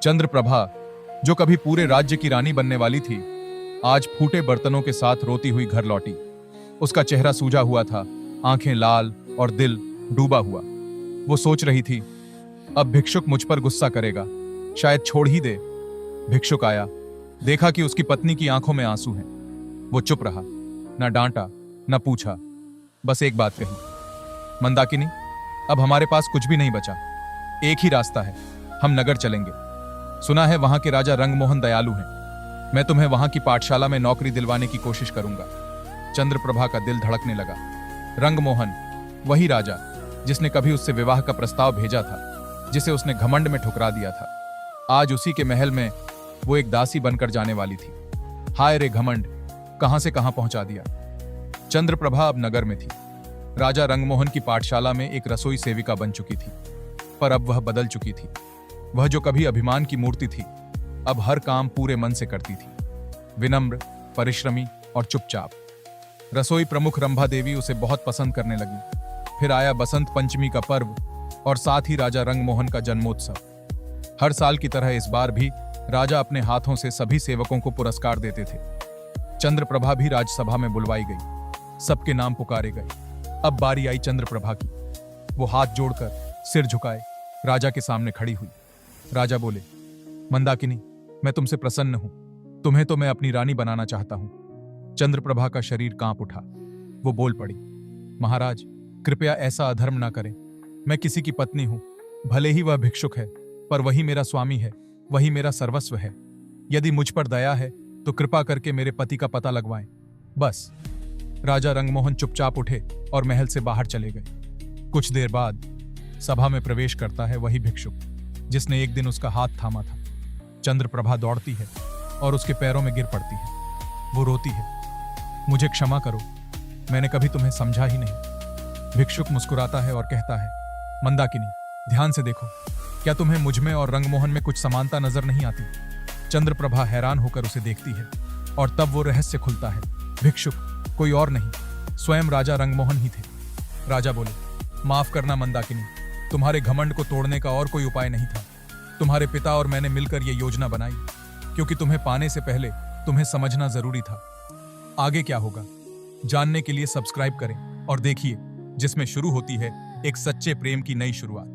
चंद्रप्रभा, जो कभी पूरे राज्य की रानी बनने वाली थी, आज फूटे बर्तनों के साथ रोती हुई घर लौटी। उसका चेहरा सूजा हुआ था, आंखें लाल और दिल डूबा हुआ। वो सोच रही थी, अब भिक्षुक मुझ पर गुस्सा करेगा, शायद छोड़ ही दे। भिक्षुक आया, देखा कि उसकी पत्नी की आंखों में आंसू हैं। वो चुप रहा, न डांटा न पूछा, बस एक बात कही, मंदाकिनी, अब हमारे पास कुछ भी नहीं बचा। एक ही रास्ता है, हम नगर चलेंगे। सुना है वहां के राजा रंगमोहन दयालु हैं। मैं तुम्हें वहां की पाठशाला में नौकरी दिलवाने की कोशिश करूंगा। चंद्रप्रभा का दिल धड़कने लगा। रंगमोहन, वही राजा जिसने कभी उससे विवाह का प्रस्ताव भेजा था, जिसे उसने घमंड में ठुकरा दिया था, आज उसी के महल में वो एक दासी बनकर जाने वाली थी। हाय रे घमंड, कहां से कहां पहुंचा दिया। चंद्रप्रभा अब नगर में थी। राजा रंगमोहन की पाठशाला में एक रसोई सेविका बन चुकी थी, पर अब वह बदल चुकी थी। वह जो कभी अभिमान की मूर्ति थी, अब हर काम पूरे मन से करती थी, विनम्र, परिश्रमी और चुपचाप। रसोई प्रमुख रंभा देवी उसे बहुत पसंद करने लगी। फिर आया बसंत पंचमी का पर्व और साथ ही राजा रंगमोहन का जन्मोत्सव। हर साल की तरह इस बार भी राजा अपने हाथों से सभी सेवकों को पुरस्कार देते थे। चंद्रप्रभा भी राजसभा में बुलवाई गई, सबके नाम पुकारे गए। अब बारी आई चंद्रप्रभा की। वो हाथ जोड़कर सिर झुकाए राजा के सामने खड़ी हुई। राजा बोले, मंदाकिनी, मैं तुमसे प्रसन्न हूं। तुम्हें तो मैं अपनी रानी बनाना चाहता हूं। चंद्रप्रभा का शरीर कांप उठा। वो बोल पड़ी, महाराज, कृपया ऐसा अधर्म ना करें। मैं किसी की पत्नी हूं, भले ही वह भिक्षुक है, पर वही मेरा स्वामी है, वही मेरा सर्वस्व है। यदि मुझ पर दया है तो कृपा करके मेरे पति का पता लगवाएं, बस। राजा रंगमोहन चुपचाप उठे और महल से बाहर चले गए। कुछ देर बाद सभा में प्रवेश करता है वही भिक्षुक जिसने एक दिन उसका हाथ थामा था। चंद्रप्रभा दौड़ती है और उसके पैरों में गिर पड़ती है। वो रोती है, मुझे क्षमा करो, मैंने कभी तुम्हें समझा ही नहीं। भिक्षुक मुस्कुराता है और कहता है, मंदाकिनी, ध्यान से देखो, क्या तुम्हें मुझ में और रंगमोहन में कुछ समानता नजर नहीं आती? चंद्रप्रभा हैरान होकर उसे देखती है और तब वो रहस्य खुलता है। भिक्षुक कोई और नहीं, स्वयं राजा रंगमोहन ही थे। राजा बोले, माफ करना मंदाकिनी, तुम्हारे घमंड को तोड़ने का और कोई उपाय नहीं था। तुम्हारे पिता और मैंने मिलकर यह योजना बनाई, क्योंकि तुम्हें पाने से पहले तुम्हें समझना जरूरी था। आगे क्या होगा जानने के लिए सब्सक्राइब करें और देखिए, जिसमें शुरू होती है एक सच्चे प्रेम की नई शुरुआत।